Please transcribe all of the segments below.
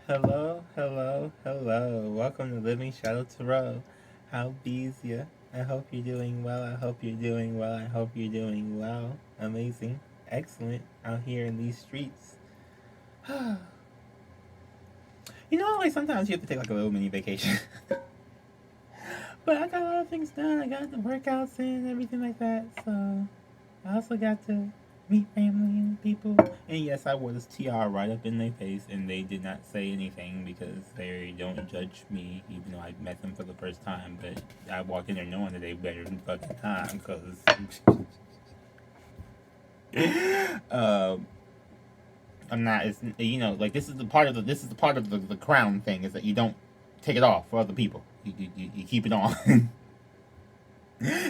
Hello, hello, hello. Welcome to Living Shadow Tarot. How bees ya? I hope you're doing well. I hope you're doing well. I hope you're doing well. Amazing. Excellent. Out here in these streets. Like sometimes you have to take like a little mini vacation. But I got a lot of things done. I got the workouts in and everything like that. So I also got to meet family and people. And yes, I wore this tiara right up in their face, and they did not say anything because they don't judge me, even though I met them for the first time. But I walked in there knowing that they better than fucking time, because I'm not. It's like this is the part of the crown thing is that you don't take it off for other people. You keep it on.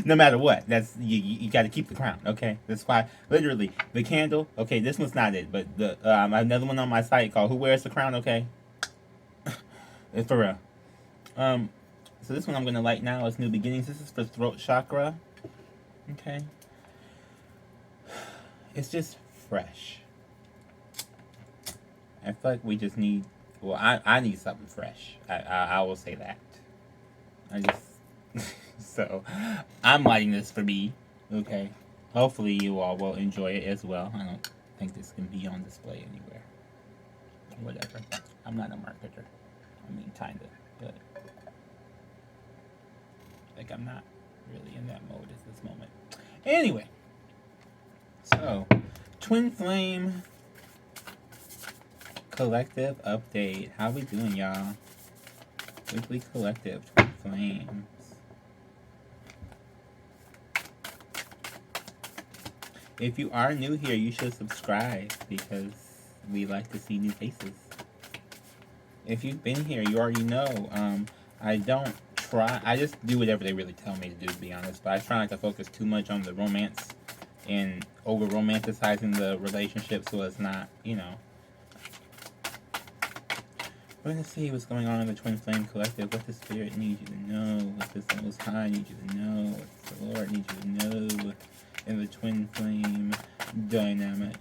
No matter what, that's you got to keep the crown. Okay, that's why literally the candle. Okay, this one's not it, but the another one on my site called "Who Wears the Crown." Okay, it's for real. Um, so this one I'm gonna light now is New Beginnings. This is for throat chakra. Okay, it's just fresh. I feel like we just need. Well, I need something fresh. I will say that. I just so I'm lighting this for me. Okay. Hopefully you all will enjoy it as well. I don't think this can be on display anywhere. Whatever. I'm not a marketer. I mean, kinda, but like I'm not really in that mode at this moment. Anyway, so Twin Flame Collective update. How we doing, y'all? Weekly Collective Twin Flames. If you are new here, you should subscribe because we like to see new faces. If you've been here, you already know. I don't try. I just do whatever they really tell me to do, to be honest. But I try not to focus too much on the romance and over romanticizing the relationship, so it's not, We're gonna see what's going on in the Twin Flame Collective. What the Spirit needs you to know. What the Most High needs you to know. What the Lord needs you to know. In the Twin Flame dynamic.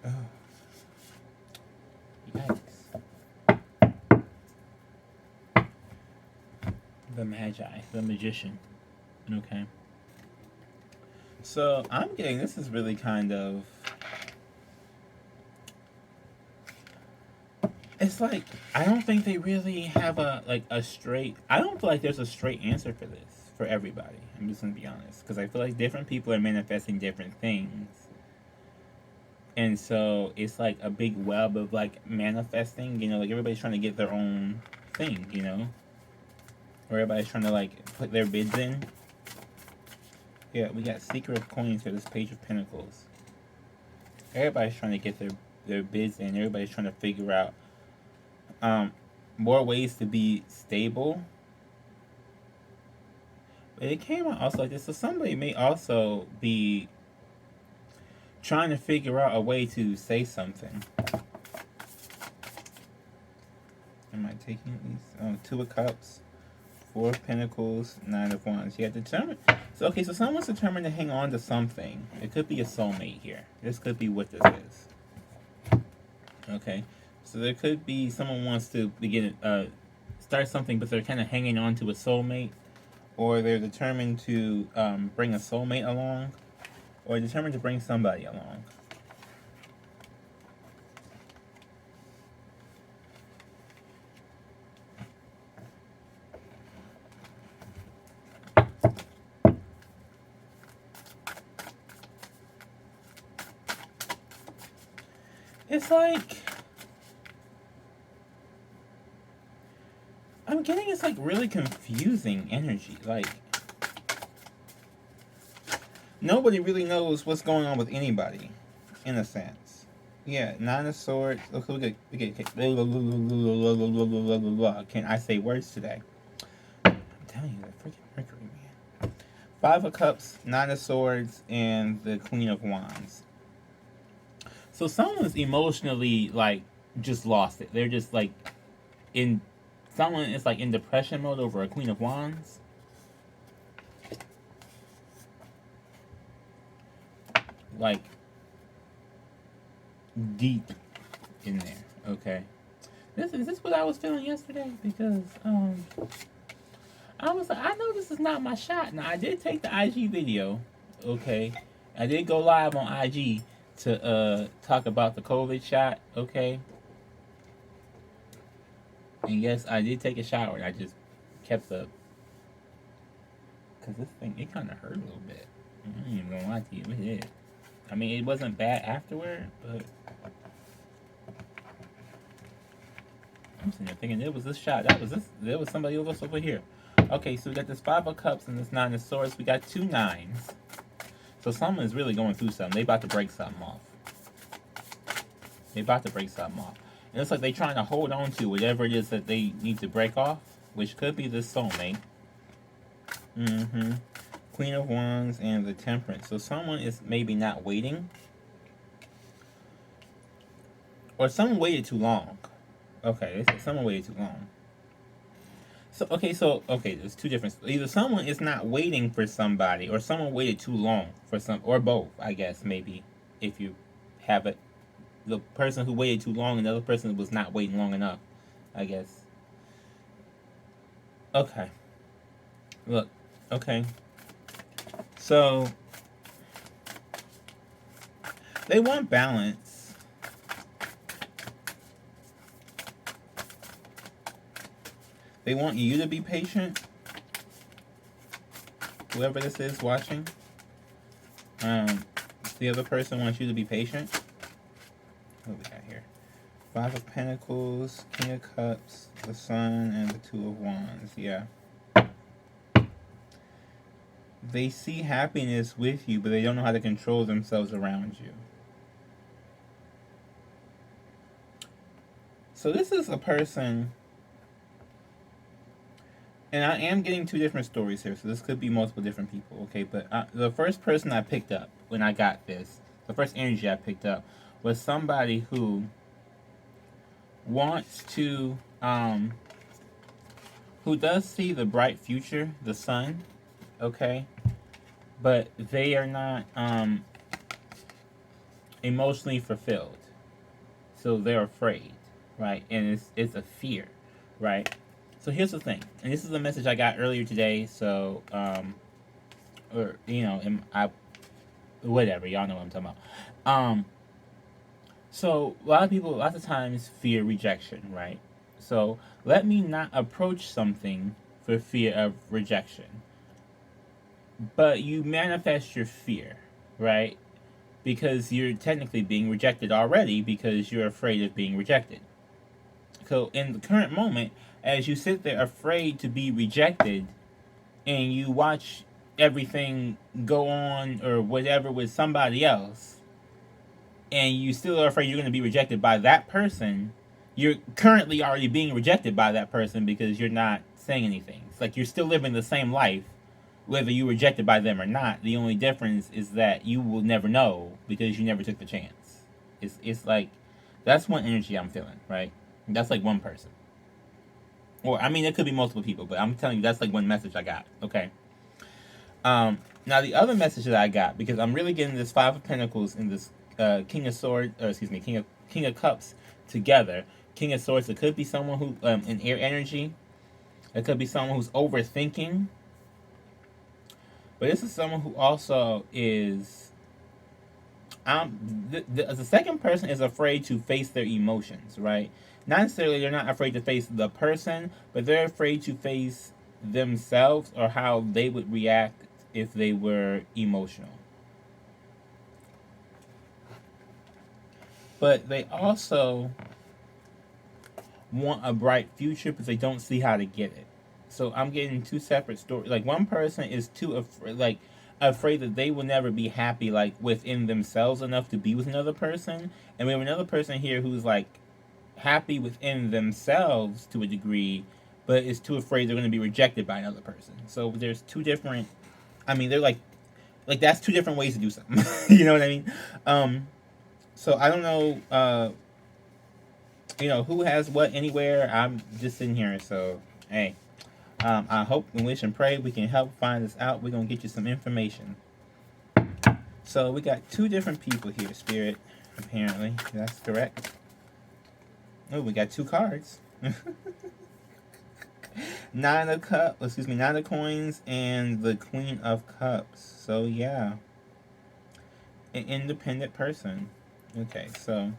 Oh. Yikes. The Magi, the Magician. Okay. So I'm getting, this is really kind of, it's like, I don't think they really have a straight, I don't feel like there's a straight answer for this, for everybody. I'm just gonna be honest. Because I feel like different people are manifesting different things. And so it's like a big web of like manifesting, like everybody's trying to get their own thing, Or everybody's trying to like put their bids in. Yeah, we got Seeker of Coins for this Page of Pentacles. Everybody's trying to get their bids in. Everybody's trying to figure out more ways to be stable. But it came out also like this. So somebody may also be trying to figure out a way to say something. Am I taking these? Two of Cups, Four of Pentacles, Nine of Wands. Yeah, determined. So, okay, so someone's determined to hang on to something. It could be a soulmate here. This could be what this is. Okay, so there could be someone wants to begin, start something, but they're kind of hanging on to a soulmate, or they're determined to bring a soulmate along, or determined to bring somebody along. It's like, I'm getting it's like really confusing energy. Like, nobody really knows what's going on with anybody, in a sense. Yeah, Nine of Swords. Okay, we get. Can I say words today? I'm telling you, that freaking Mercury, man. Five of Cups, Nine of Swords, and the Queen of Wands. So someone's emotionally like just lost it. They're just like in Someone is like in depression mode over a Queen of Wands. Like deep in there. Okay. Is this what I was feeling yesterday? Because I was like, I know this is not my shot. Now I did take the IG video. Okay. I did go live on IG to talk about the COVID shot. Okay. And yes, I did take a shower, and I just kept up. Because this thing, it kind of hurt a little bit. I ain't even gonna lie to you, it did. I mean, it wasn't bad afterward, but I'm sitting there thinking, there was this shot, there was somebody else over here. Okay, so we got this 5 of Cups and this 9 of Swords. We got 2 9s. So someone is really going through something. They about to break something off. They about to break something off. It looks like they're trying to hold on to whatever it is that they need to break off, which could be this soulmate. Queen of Wands and the Temperance. So someone is maybe not waiting. Or someone waited too long. Okay, they said someone waited too long. Okay, there's two different. Either someone is not waiting for somebody, or someone waited too long for or both. I guess maybe if you have it, the person who waited too long and the other person was not waiting long enough. I guess. Okay. Look. Okay. So they want balance. They want you to be patient. Whoever this is watching. The other person wants you to be patient. What we got here? 5 of Pentacles, King of Cups, the Sun, and the 2 of Wands. Yeah. They see happiness with you, but they don't know how to control themselves around you. So this is a person, and I am getting 2 different stories here, so this could be multiple different people, okay? But the first person I picked up when I got this, the first energy I picked up, was somebody who wants to, who does see the bright future, the sun, okay? But they are not emotionally fulfilled. So they're afraid, right? And it's a fear, right? So here's the thing, and this is the message I got earlier today. So, or you know, whatever, y'all know what I'm talking about. So a lot of people, lots of times, fear rejection, right? So let me not approach something for fear of rejection. But you manifest your fear, right? Because you're technically being rejected already because you're afraid of being rejected. So in the current moment, as you sit there afraid to be rejected and you watch everything go on or whatever with somebody else, and you still are afraid you're going to be rejected by that person, you're currently already being rejected by that person because you're not saying anything. It's like you're still living the same life, whether you were rejected by them or not. The only difference is that you will never know because you never took the chance. It's like, that's one energy I'm feeling, right? That's like one person. Or, I mean, it could be multiple people, but I'm telling you, that's like one message I got, okay? Now, the other message that I got, because I'm really getting this 5 of Pentacles and this King of Cups together. King of Swords, it could be someone who, in air energy. It could be someone who's overthinking. But this is someone who also is, the second person is afraid to face their emotions, right? Not necessarily they're not afraid to face the person, but they're afraid to face themselves or how they would react if they were emotional. But they also want a bright future, but they don't see how to get it. So I'm getting 2 separate stories. Like, one person is afraid that they will never be happy, like, within themselves enough to be with another person. And we have another person here who's, like, happy within themselves to a degree, but is too afraid they're going to be rejected by another person. So there's 2 different, I mean, they're like that's 2 different ways to do something. You know what I mean? So I don't know who has what anywhere. I'm just sitting here, so hey, I hope and wish and pray we can help find this out. We're gonna get you some information. So we got two different people here, Spirit. Apparently, that's correct. Oh, we got two cards. Nine of cups. Excuse me, nine of coins and the Queen of Cups. So yeah, an independent person. Okay, so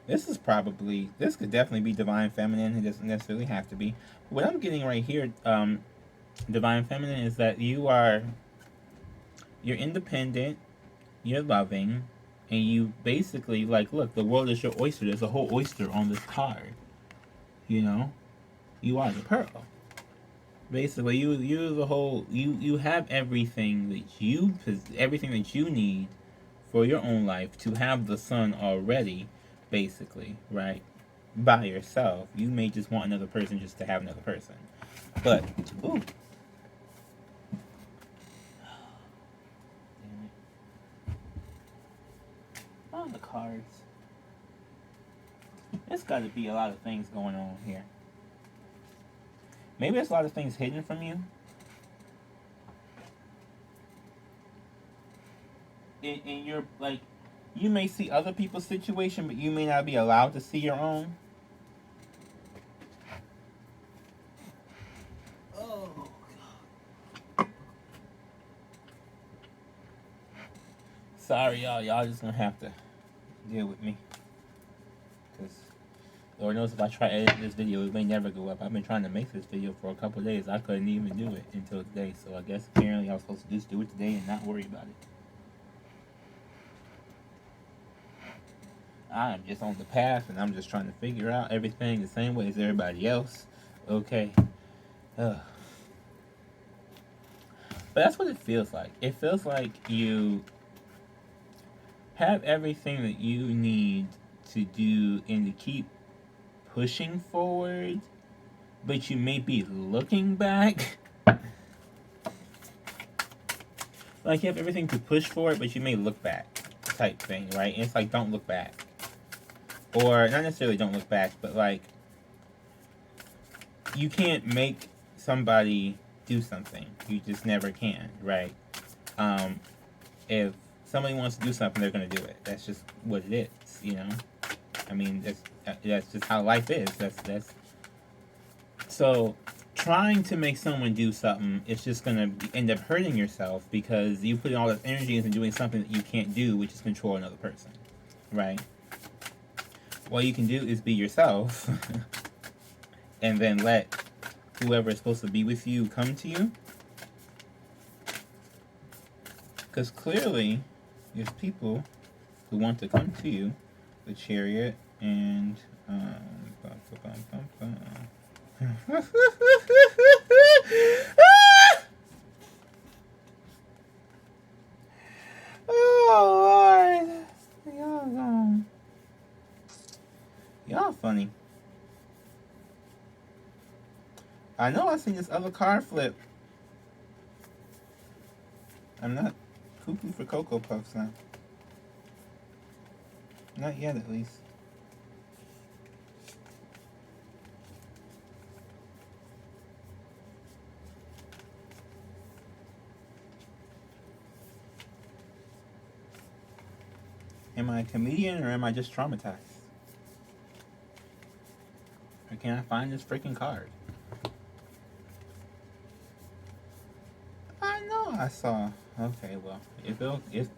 this could definitely be divine feminine. It doesn't necessarily have to be. What I'm getting right here, divine feminine, is that you're independent, you're loving, and you basically like, look, the world is your oyster. There's a whole oyster on this card. You know, you are the pearl. Basically, you're the whole. You have everything that you need for your own life to have the sun already. Basically, right? By yourself, you may just want another person just to have another person. But ooh, damn it! On the cards, there's got to be a lot of things going on here. Maybe there's a lot of things hidden from you. In your like, you may see other people's situation, but you may not be allowed to see your own. Oh, sorry, y'all. Y'all just gonna have to deal with me, cause Lord knows if I try to edit this video, it may never go up. I've been trying to make this video for a couple of days. I couldn't even do it until today. So I guess apparently I was supposed to just do it today and not worry about it. I am just on the path and I'm just trying to figure out everything the same way as everybody else. Okay. But that's what it feels like. It feels like you have everything that you need to do and to keep pushing forward, but you may be looking back. Like you have everything to push forward, but you may look back, type thing, right? And it's like, don't look back. Or not necessarily don't look back, but like you can't make somebody do something. You just never can, right? If somebody wants to do something, they're going to do it. That's just what it is, you know? I mean, that's just how life is. That's so trying to make someone do something, it's just going to end up hurting yourself because you put all this energy into doing something that you can't do, which is control another person, right? What you can do is be yourself and then let whoever is supposed to be with you come to you. Because clearly, there's people who want to come to you, the Chariot and oh Lord, y'all funny. I know I seen this other card flip. I'm not cuckoo for Cocoa Puffs now. Not yet, at least. Am I a comedian or am I just traumatized? Or can I find this freaking card? I know I saw. Okay, well,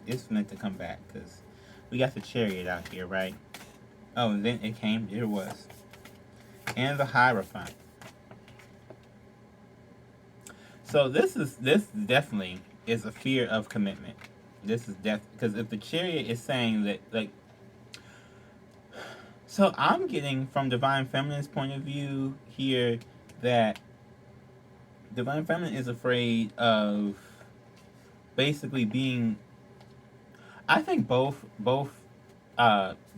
it's meant to come back because we got the Chariot out here, right? Oh, and then it came. It was. And the Hierophant. So this definitely is a fear of commitment. This is because if the Chariot is saying that, like, so I'm getting from Divine Feminine's point of view here that Divine Feminine is afraid of basically being. I think both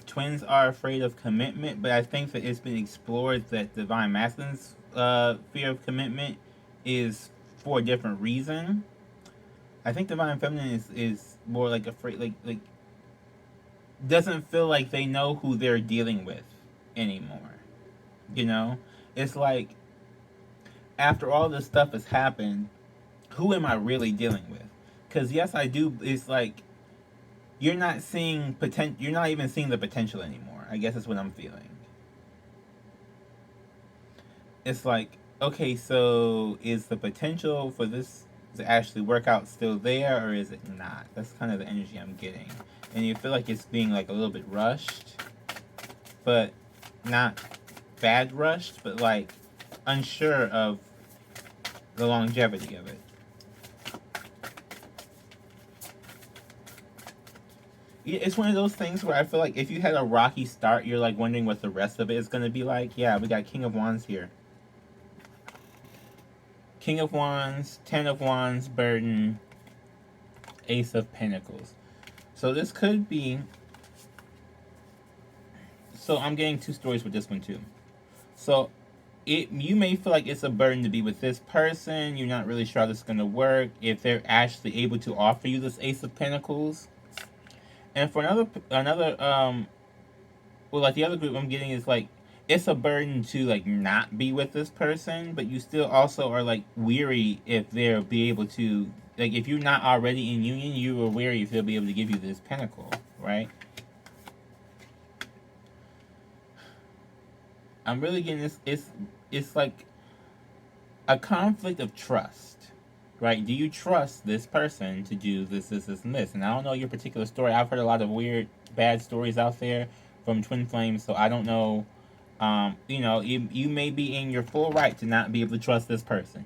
twins are afraid of commitment, but I think that it's been explored that Divine Masculine's fear of commitment is for a different reason. I think Divine Feminine is more like afraid, like doesn't feel like they know who they're dealing with anymore. You know, it's like after all this stuff has happened, who am I really dealing with? Because yes, I do. It's like you're not seeing potential. You're not even seeing the potential anymore. I guess that's what I'm feeling. It's like, okay, so is the potential for this to actually work out still there, or is it not? That's kind of the energy I'm getting, and you feel like it's being like a little bit rushed, but not bad rushed, but like unsure of the longevity of it. It's one of those things where I feel like if you had a rocky start, you're like wondering what the rest of it is going to be like. Yeah, we got King of Wands here. King of Wands, Ten of Wands, Burden, Ace of Pentacles. So this could be. So I'm getting two stories with this one too. So you may feel like it's a burden to be with this person. You're not really sure how this is going to work. If they're actually able to offer you this Ace of Pentacles. And for well, like the other group I'm getting is like it's a burden to like not be with this person, but you still also are like weary if they'll be able to, like, if you're not already in union, you are weary if they'll be able to give you this pentacle, right? I'm really getting this. It's like a conflict of trust, right? Do you trust this person to do this, and this? And I don't know your particular story. I've heard a lot of weird, bad stories out there from twin flames, so I don't know. You may be in your full right to not be able to trust this person.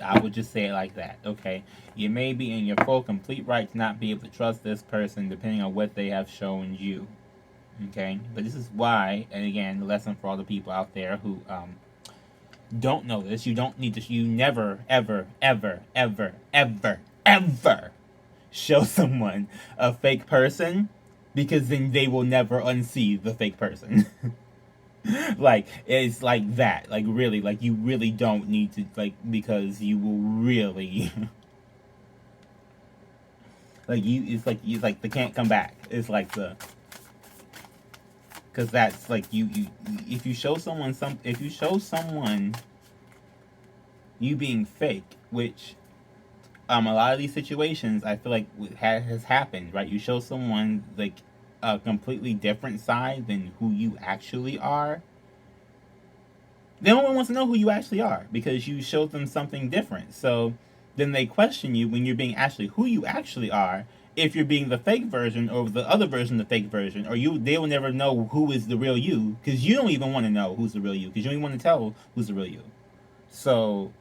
I would just say it like that, okay? You may be in your full, complete right to not be able to trust this person depending on what they have shown you, okay? But this is why, and again, the lesson for all the people out there who don't know this, you don't need to, you never, ever, ever, ever, ever, ever show someone a fake person because then they will never unsee the fake person. Like, it's like that. Like, really, like, you really don't need to, like, because you will really. Like, it's like they can't come back. It's like the. Because that's like, if you show someone if you show someone you being fake, which a lot of these situations I feel like has happened, right? You show someone like a completely different side than who you actually are. No one wants to know who you actually are because you showed them something different. So then they question you when you're being actually who you actually are. If you're being the fake version or the other version of the fake version, or they will never know who is the real you because you don't even want to know who's the real you because you don't even want to tell who's the real you. So,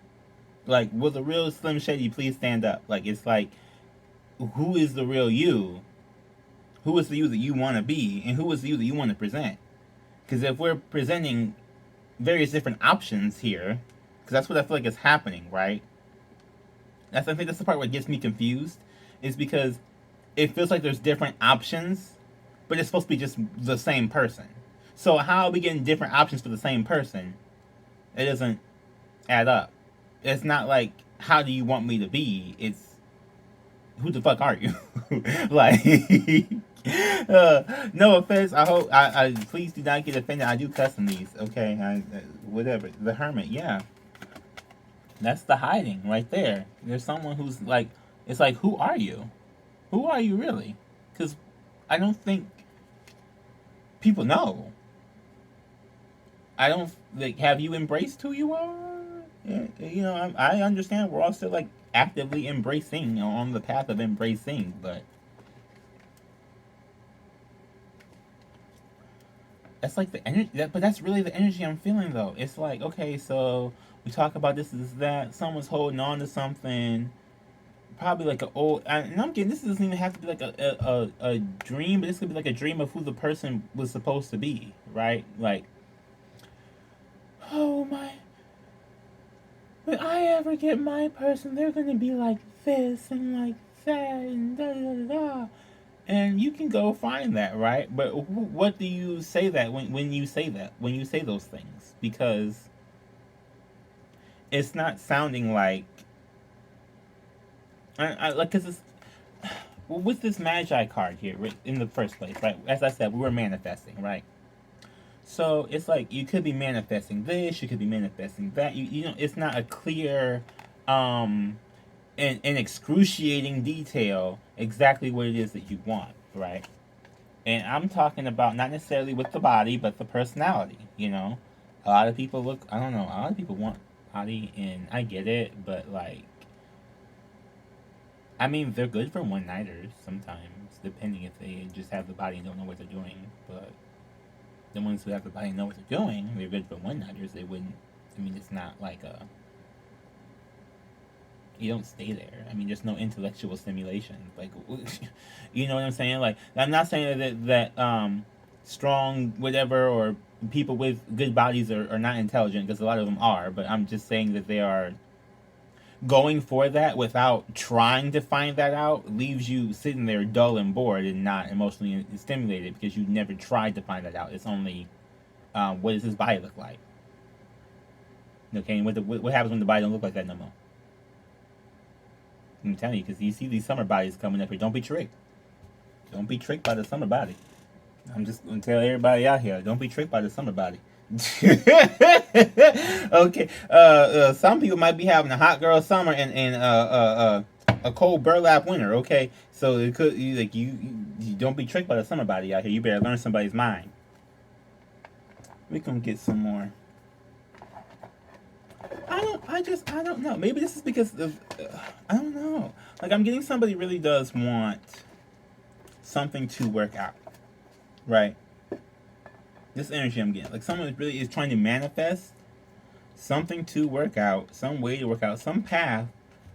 like, will the real Slim Shady please stand up? Like, it's like, who is the real you? Who is the you that you want to be, and who is the you that you want to present? Because if we're presenting various different options here, because that's what I feel like is happening, right? I think that's the part where it gets me confused, is because it feels like there's different options, but it's supposed to be just the same person. So how are we getting different options for the same person? It doesn't add up. It's not like, how do you want me to be? It's, who the fuck are you? Like, no offense. I hope I please do not get offended. I do cuss in these, okay? Whatever. The Hermit, yeah. That's the hiding right there. There's someone who's like, it's like, who are you? Who are you really? Because I don't think people know. I don't, like, have you embraced who you are? You know, I understand we're all still like actively embracing, you know, on the path of embracing, but that's like the energy. But that's really the energy I'm feeling, though. It's like, okay, so we talk about this, that. Someone's holding on to something, probably like an old. And I'm getting, this doesn't even have to be like a dream, but this could be like a dream of who the person was supposed to be, right? Like, oh my. When I ever get my person, they're gonna be like this and like that and da da da da. And you can go find that, right? But what do you say that when you say that? When you say those things? Because it's not sounding like. Like, cause it's. well, with this Magi card here, right, in the first place, right? As I said, we were manifesting, right? So it's like you could be manifesting this, you could be manifesting that. You know, it's not a clear, in excruciating detail exactly what it is that you want, right? And I'm talking about not necessarily with the body, but the personality. You know, a lot of people look. I don't know. A lot of people want body, and I get it, but like, I mean, they're good for one nighters sometimes, depending if they just have the body and don't know what they're doing. But the ones who have the body and know what they're doing, they're good for one nighters. They wouldn't. I mean, it's not like a. You don't stay there. I mean, there's no intellectual stimulation. Like, you know what I'm saying? Like, I'm not saying that strong whatever or people with good bodies are not intelligent, because a lot of them are. But I'm just saying that they are going for that without trying to find that out leaves you sitting there dull and bored and not emotionally stimulated, because you never tried to find that out. It's only what does his body look like? Okay, and what happens when the body don't look like that no more? I'm telling you, because you see these summer bodies coming up here. Don't be tricked. Don't be tricked by the summer body. I'm just gonna tell everybody out here. Don't be tricked by the summer body. Okay. Some people might be having a hot girl summer and a cold burlap winter. Okay, so it could you don't be tricked by the summer body out here. You better learn somebody's mind. We can get some more. I don't know. Maybe this is because of I don't know. Like, I'm getting somebody really does want something to work out, right? This energy I'm getting, like someone really is trying to manifest something to work out, some way to work out, some path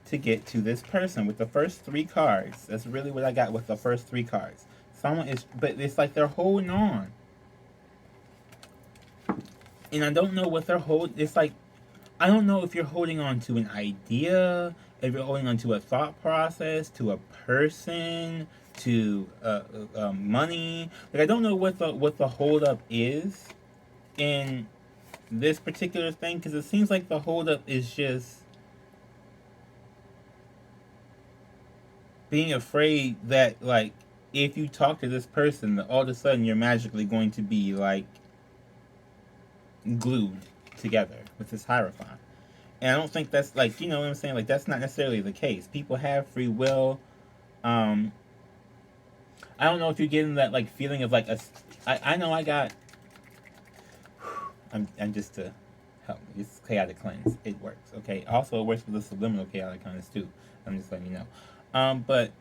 to get to this person with the first three cards. That's really what I got with the first three cards. Someone is, but it's like they're holding on, and I don't know what they're holding. It's like I don't know if you're holding on to an idea, if you're holding on to a thought process, to a person, to money. Like, I don't know what the holdup is in this particular thing, because it seems like the holdup is just being afraid that, like, if you talk to this person, that all of a sudden you're magically going to be like glued together with this hierophant. And I don't think that's, like, you know what I'm saying? Like, that's not necessarily the case. People have free will. Um, I don't know if you're getting that, like, feeling of, like, I know I got, I'm just to help me. It's chaotic cleanse. It works, okay? Also, it works with the subliminal chaotic cleanse, too. I'm just letting you know. But,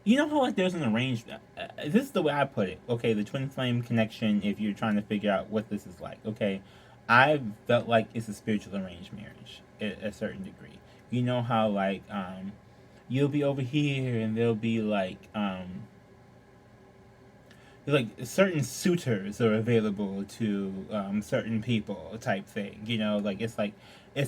you know how, like, there's an arrangement. This is the way I put it. Okay, the twin flame connection, if you're trying to figure out what this is like. Okay, I felt like it's a spiritual arranged marriage at a certain degree. You know how, like, you'll be over here and there'll be, like certain suitors are available to certain people type thing. You know, like it's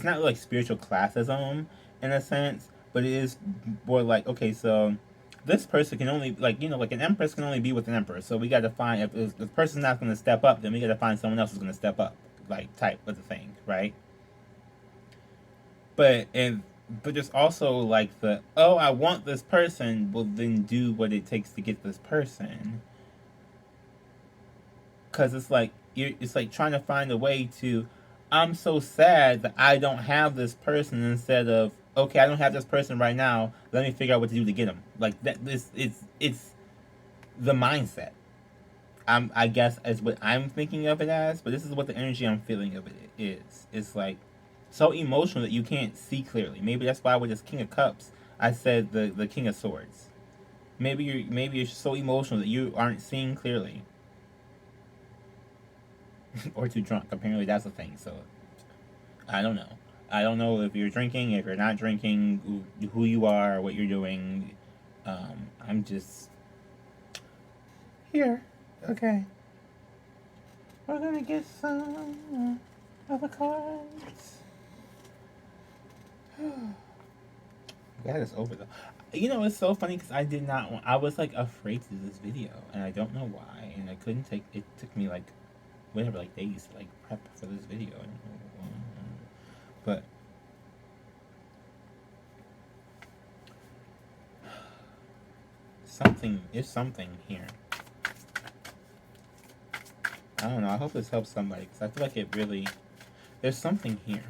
not like spiritual classism in a sense, but it is more like, okay, so this person can only, like, you know, like an empress can only be with an emperor. So we got to find, if the person's not going to step up, then we got to find someone else who's going to step up, like, type of the thing, right? But and but there's also like the, oh, I want this person, will then do what it takes to get this person, because it's like it's like trying to find a way to, I'm so sad that I don't have this person, instead of, okay, I don't have this person right now, let me figure out what to do to get him. Like, that, this it's the mindset, I guess, is what I'm thinking of it as, but this is what the energy I'm feeling of it is. It's like so emotional that you can't see clearly. Maybe that's why with this King of Cups I said the King of Swords. Maybe you're so emotional that you aren't seeing clearly. Or too drunk. Apparently that's a thing. So I don't know. I don't know if you're drinking, if you're not drinking, who you are, what you're doing. I'm just here. Okay. We're gonna get some other cards. That is over though. You know, it's so funny because I did not want. I was like afraid to do this video, and I don't know why. And I couldn't take. It took me like whatever, like days to like prep for this video. But There's something here. I don't know. I hope this helps somebody because I feel like it really. There's something here,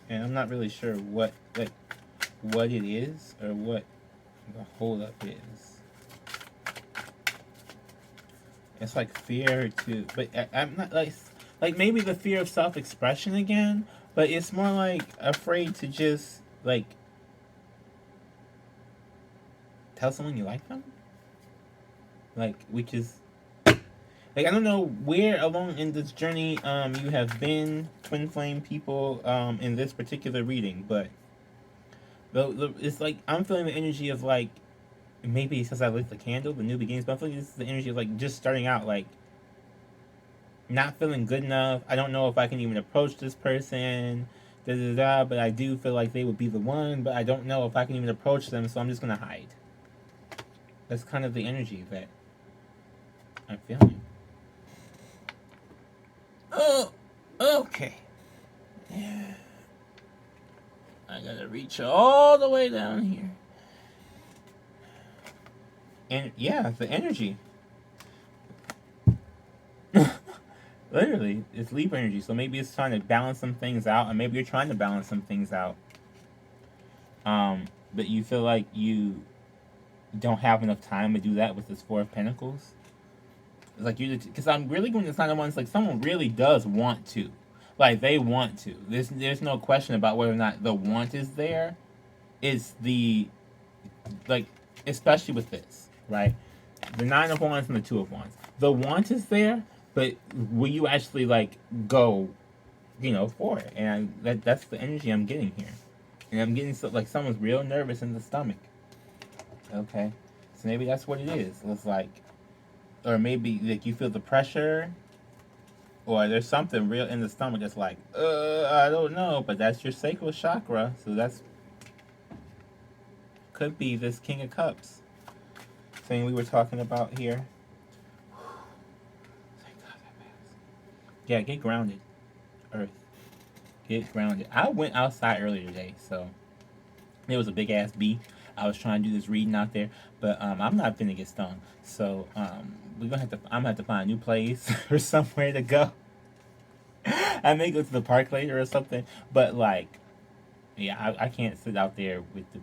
and I'm not really sure what what it is or what the holdup is. It's like fear to, but I'm not like maybe the fear of self-expression again, but it's more like afraid to just like tell someone you like them, like which is like I don't know where along in this journey you have been, twin flame people, in this particular reading, but it's like I'm feeling the energy of like maybe since I lit the candle, the new beginnings, but I'm feeling this is the energy of like just starting out, like not feeling good enough. I don't know if I can even approach this person, da da da. But I do feel like they would be the one. But I don't know if I can even approach them, so I'm just gonna hide. That's kind of the energy that I'm feeling. Oh, okay. Yeah. I gotta reach all the way down here. And yeah, the energy. Literally, it's Libra energy. So maybe it's trying to balance some things out, and maybe you're trying to balance some things out. But you feel like you don't have enough time to do that with this Four of Pentacles. It's like you, because I'm really going to sign the ones like someone really does want to, like they want to. There's no question about whether or not the want is there. It's the like, especially with this, right? The Nine of Wands and the Two of Wands. The want is there, but will you actually like go, for it? And that's the energy I'm getting here, and I'm getting like someone's real nervous in the stomach. Okay, so maybe that's what it is. It's like, or maybe like you feel the pressure, or there's something real in the stomach that's like, I don't know, but that's your sacral chakra, so that's could be this King of Cups thing we were talking about here. Yeah, get grounded, Earth. Get grounded. I went outside earlier today, so there was a big ass bee. I was trying to do this reading out there, but I'm not finna get stung. So I'm gonna have to find a new place or somewhere to go. I may go to the park later or something, but like, yeah, I can't sit out there with the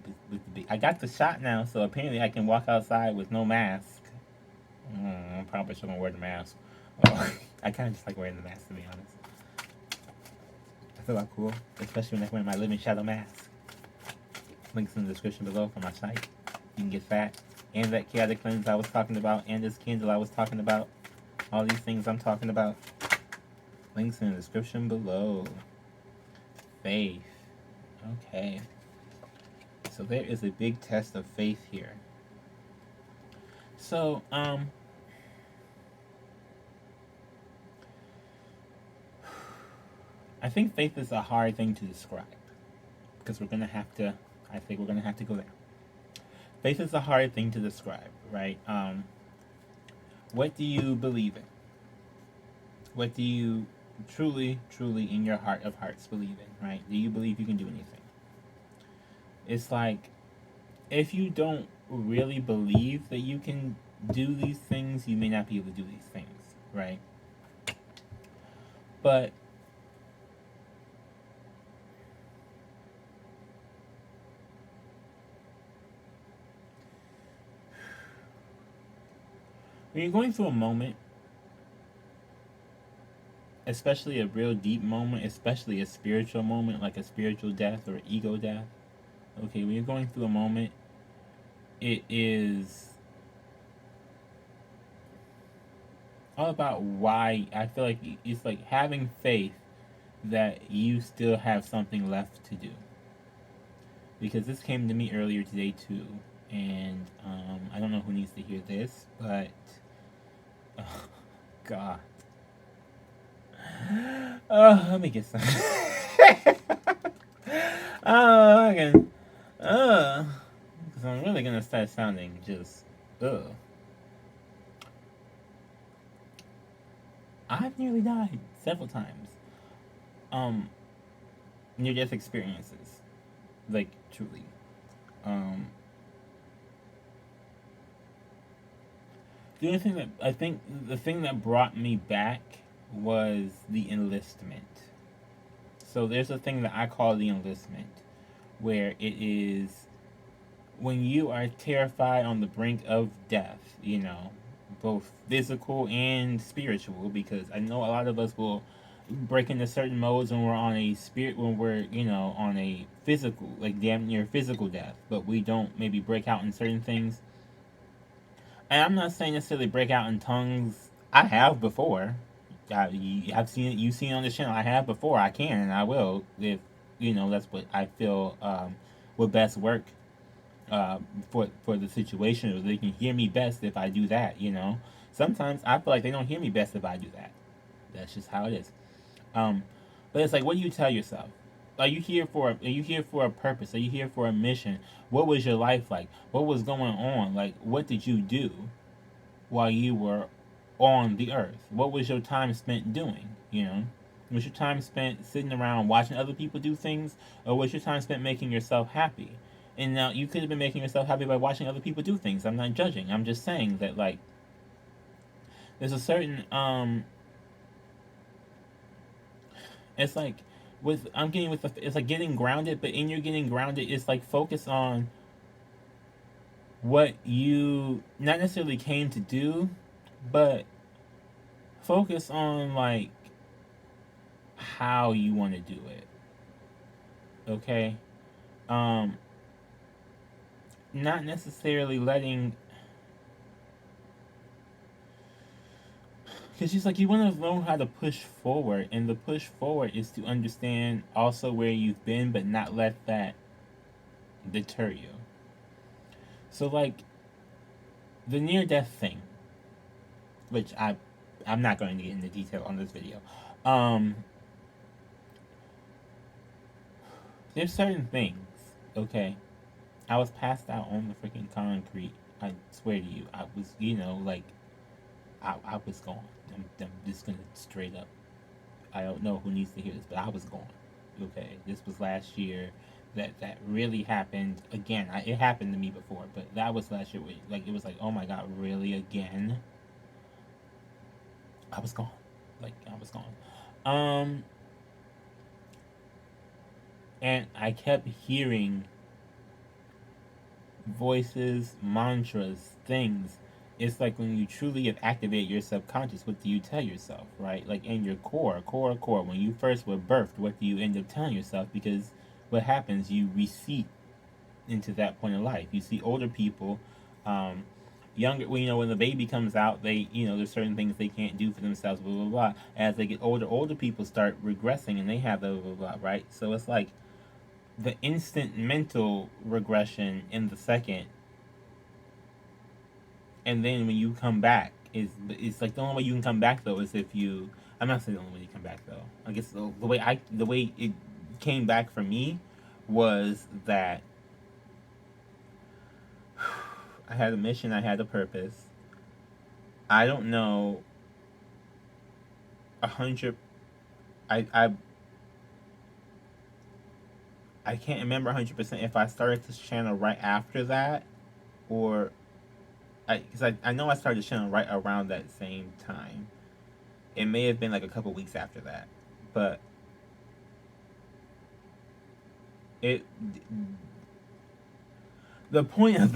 bee. I got the shot now, so apparently I can walk outside with no mask. I probably shouldn't wear the mask. Oh, I kind of just like wearing the mask, to be honest. I feel like cool, especially when I wear my living shadow mask. Links in the description below for my site. You can get that and that chaotic cleanse I was talking about, and this candle I was talking about. All these things I'm talking about. Links in the description below. Faith. Okay. So there is a big test of faith here. So, I think faith is a hard thing to describe. Because we're gonna have to, I think we're gonna have to go there. Faith is a hard thing to describe, right? What do you believe in? What do you truly, truly in your heart of hearts believe in, right? Do you believe you can do anything? It's like, if you don't really believe that you can do these things, you may not be able to do these things, right? But when you're going through a moment, especially a real deep moment, especially a spiritual moment, like a spiritual death or ego death, okay, when you're going through a moment, it is all about why. I feel like it's like having faith that you still have something left to do. Because this came to me earlier today too, and I don't know who needs to hear this, but oh, God. Oh, let me get some. Oh, again. Because I'm really gonna start sounding just. I've nearly died several times. Near death experiences. Like, truly. The only thing that I think the thing that brought me back was the enlistment. So there's a thing that I call the enlistment, where it is when you are terrified on the brink of death, both physical and spiritual, because I know a lot of us will break into certain modes when we're on a spirit, when we're, on a physical, like damn near physical death, but we don't maybe break out in certain things. And I'm not saying necessarily break out in tongues. I have before. I've seen it. You've seen it on the channel. I have before. I can and I will if that's what I feel would best work for the situation, or they can hear me best if I do that. Sometimes I feel like they don't hear me best if I do that. That's just how it is. Um, but it's like, what do you tell yourself? Are you here for a purpose? Are you here for a mission? What was your life like? What was going on? Like, what did you do while you were on the earth? What was your time spent doing? Was your time spent sitting around watching other people do things, or was your time spent making yourself happy? And now you could have been making yourself happy by watching other people do things. I'm not judging. I'm just saying that, like, there's a certain it's like with I'm getting with the it's like getting grounded, but in your getting grounded, it's like focus on what you not necessarily came to do, but focus on like how you want to do it. Okay? Um Not necessarily letting, because she's like, you want to learn how to push forward, and the push forward is to understand also where you've been, but not let that deter you. So, like, the near death thing, which I'm not going to get into detail on this video. There's certain things, okay? I was passed out on the freaking concrete. I swear to you, I was, like, I was gone. I'm just gonna straight up. I don't know who needs to hear this, but I was gone. Okay, this was last year. That really happened again. It happened to me before, but that was last year. Like, it was like, oh my god, really again? I was gone. Like, I was gone. And I kept hearing voices, mantras, things. It's like when you truly have activated your subconscious, what do you tell yourself, right? Like in your core, when you first were birthed, what do you end up telling yourself? Because what happens, you recede into that point in life. You see older people, younger, when the baby comes out, they, there's certain things they can't do for themselves, blah, blah, blah. As they get older people start regressing and they have the blah, blah, blah, right? So it's like the instant mental regression in the second, and then when you come back, it's like the only way you can come back though is if you. I'm not saying the only way you come back though. I guess the way it came back for me was that I had a mission, I had a purpose. I don't know 100. I I can't remember 100% if I started this channel right after that, or because I know I started the channel right around that same time. It may have been like a couple weeks after that, but it the point of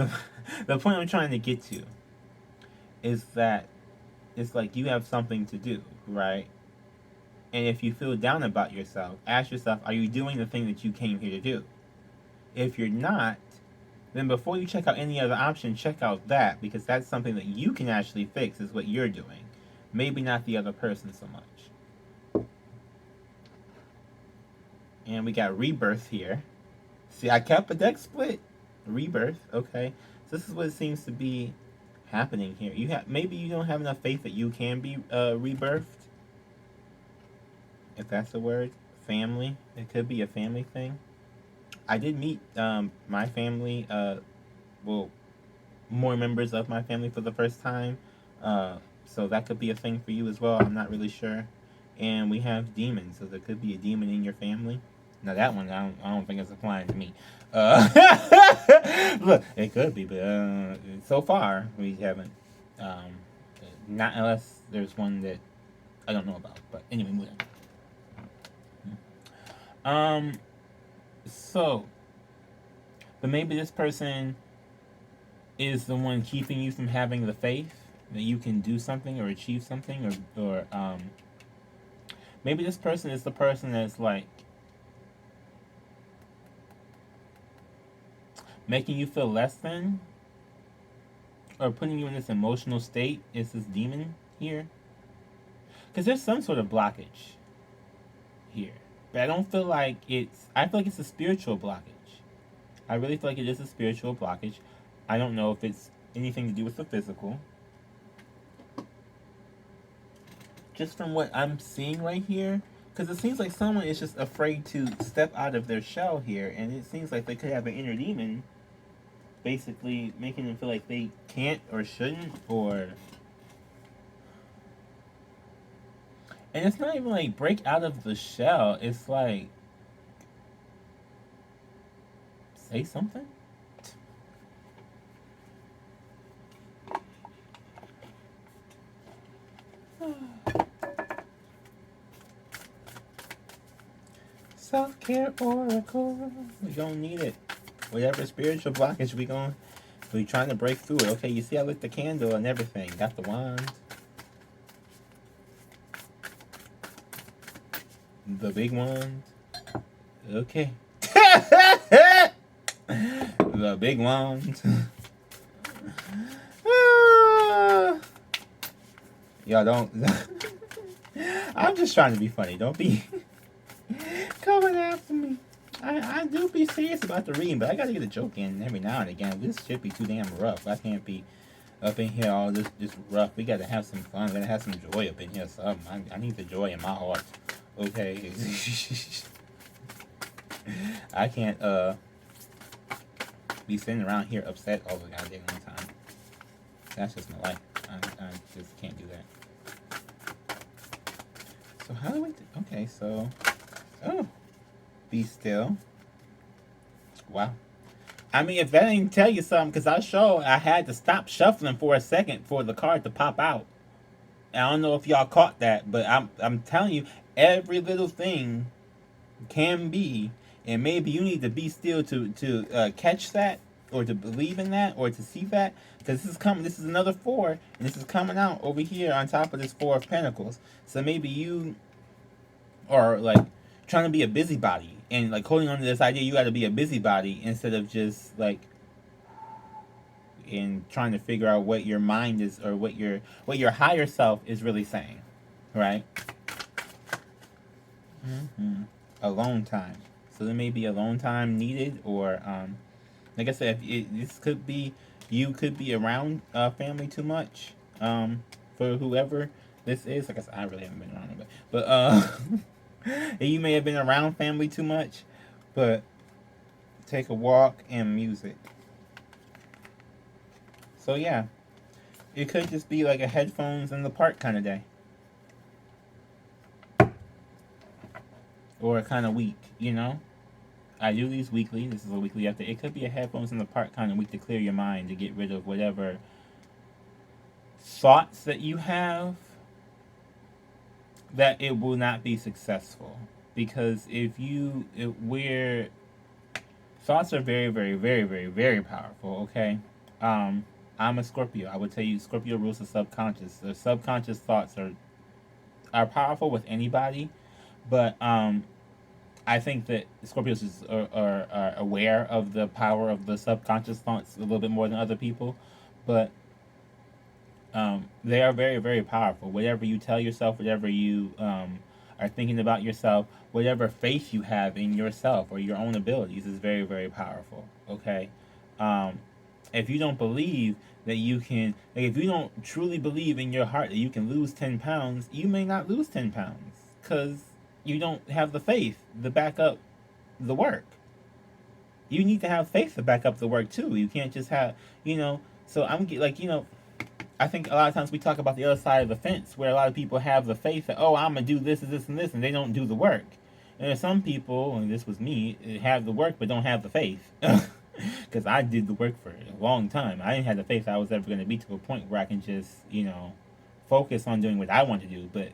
the point I'm trying to get to is that it's like you have something to do, right? And if you feel down about yourself, ask yourself, are you doing the thing that you came here to do? If you're not, then before you check out any other option, check out that, because that's something that you can actually fix, is what you're doing. Maybe not the other person so much. And we got rebirth here. See, I kept a deck split. Rebirth, okay. So this is what it seems to be happening here. Maybe you don't have enough faith that you can be rebirthed, if that's the word. Family. It could be a family thing. I did meet my family, well, more members of my family for the first time. So that could be a thing for you as well. I'm not really sure. And we have demons, so there could be a demon in your family. Now that one, I don't think it's applying to me. Look, it could be, but so far we haven't Not unless there's one that I don't know about. But anyway, moving on. So, but maybe this person is the one keeping you from having the faith that you can do something or achieve something, or maybe this person is the person that's like making you feel less than, or putting you in this emotional state. Is this demon here? Because there's some sort of blockage here, but I don't feel like it's. I feel like it's a spiritual blockage. I really feel like it is a spiritual blockage. I don't know if it's anything to do with the physical. Just from what I'm seeing right here, because it seems like someone is just afraid to step out of their shell here, and it seems like they could have an inner demon basically making them feel like they can't or shouldn't, or... And it's not even like break out of the shell, it's like say something. Self-care oracle. We gonna need it. Whatever spiritual blockage we trying to break through it. Okay, you see I lit the candle and everything. Got the wand. The big wand. Okay. The big wand. Y'all don't... I'm just trying to be funny. Don't be coming after me. I do be serious about the reading, but I gotta get a joke in every now and again. This should be too damn rough. I can't be up in here all this rough. We gotta have some fun. We gotta have some joy up in here. Something. I need the joy in my heart. Okay. I can't be sitting around here upset all the goddamn time. That's just my life. I just can't do that. So how do we... Okay, so... Oh. Be still. Wow. I mean, if that ain't tell you something, because I had to stop shuffling for a second for the card to pop out. I don't know if y'all caught that, but I'm telling you, every little thing can be, and maybe you need to be still to catch that, or to believe in that, or to see that, because this is coming. This is another 4, and this is coming out over here on top of this 4 of Pentacles. So maybe you are like trying to be a busybody and like holding on to this idea you got to be a busybody instead of just like in trying to figure out what your mind is, or what your higher self is really saying, right? Alone time. So there may be alone time needed, or like I said, this could be, you could be around family too much, for whoever this is. Like I said, I really haven't been around it, but you may have been around family too much, but take a walk and music. So yeah, it could just be like a headphones in the park kind of day, or a kind of week, you know. I do these weekly. This is a weekly update. It could be a headphones in the park kind of week to clear your mind, to get rid of whatever thoughts that you have that it will not be successful. Because we're thoughts are very, very, very, very, very powerful. Okay, I'm a Scorpio. I would tell you, Scorpio rules the subconscious. The subconscious thoughts are powerful with anybody, but I think that Scorpios are aware of the power of the subconscious thoughts a little bit more than other people, but they are very, very powerful. Whatever you tell yourself, whatever you are thinking about yourself, whatever faith you have in yourself or your own abilities is very, very powerful. Okay, if you don't believe that you can, like, if you don't truly believe in your heart that you can lose 10 pounds, you may not lose 10 pounds because you don't have the faith to back up the work. You need to have faith to back up the work too. You can't just have, so I'm like, I think a lot of times we talk about the other side of the fence, where a lot of people have the faith that, oh, I'm going to do this and this and this, and they don't do the work. And there's some people, and this was me, have the work but don't have the faith. Because I did the work for a long time. I didn't have the faith I was ever going to be to a point where I can just, focus on doing what I want to do, but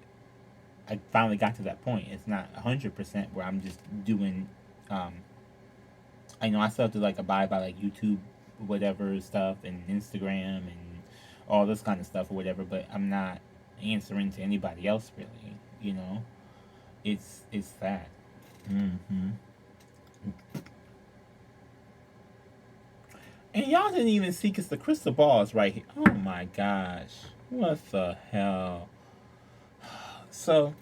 I finally got to that point. It's not 100% where I'm just doing. I know I still have to like abide by like YouTube, whatever stuff, and Instagram and all this kind of stuff or whatever. But I'm not answering to anybody else really. You know, it's that. Mm-hmm. And y'all didn't even see because the crystal ball is right here. Oh my gosh, what the hell? So,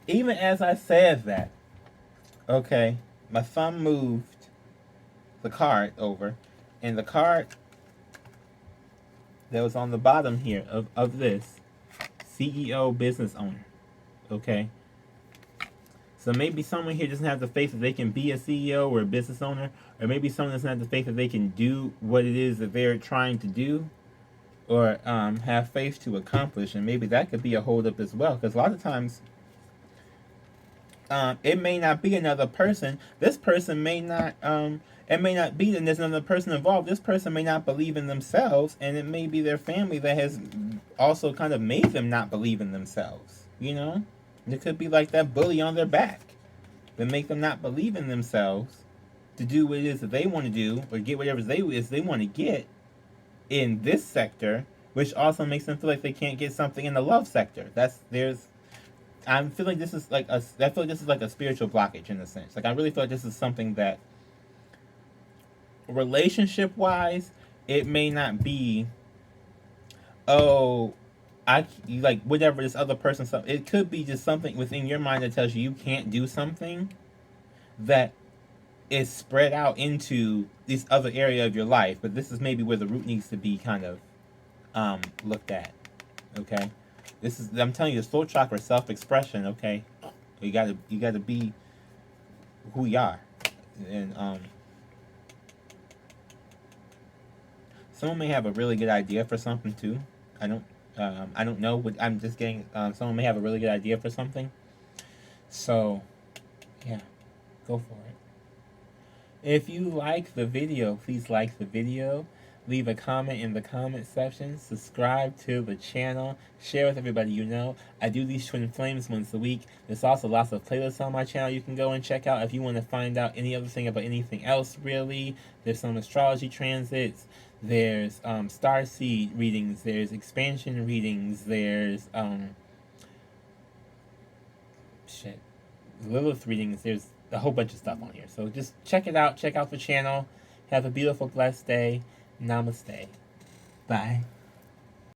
even as I said that, okay, my thumb moved the card over, and the card that was on the bottom here of this CEO business owner, okay? So maybe someone here doesn't have the faith that they can be a CEO or a business owner, or maybe someone doesn't have the faith that they can do what it is that they're trying to do, or have faith to accomplish, and maybe that could be a holdup as well, because a lot of times it may not be another person. This person may not. It may not be that there's another person involved. This person may not believe in themselves, and it may be their family that has also kind of made them not believe in themselves. You know, it could be like that bully on their back that make them not believe in themselves to do what it is that they want to do or get whatever they want to get in this sector, which also makes them feel like they can't get something in the love sector. I'm feeling this is like I feel like this is like a spiritual blockage in a sense. Like I really feel like this is something that, relationship wise, it may not be. Oh, you like whatever this other person. It could be just something within your mind that tells you can't do something that is spread out into this other area of your life. But this is maybe where the root needs to be kind of looked at. Okay. I'm telling you, the throat chakra self-expression. Okay, you gotta be who you are, and someone may have a really good idea for something too. I don't know. I'm just getting. Someone may have a really good idea for something. So, yeah, go for it. If you like the video, please like the video. Leave a comment in the comment section. Subscribe to the channel. Share with everybody you know. I do these twin flames once a week. There's also lots of playlists on my channel you can go and check out if you want to find out any other thing about anything else, really. There's some astrology transits. There's starseed readings. There's expansion readings. There's Lilith readings. There's a whole bunch of stuff on here. So just check it out. Check out the channel. Have a beautiful, blessed day. Namaste. Bye.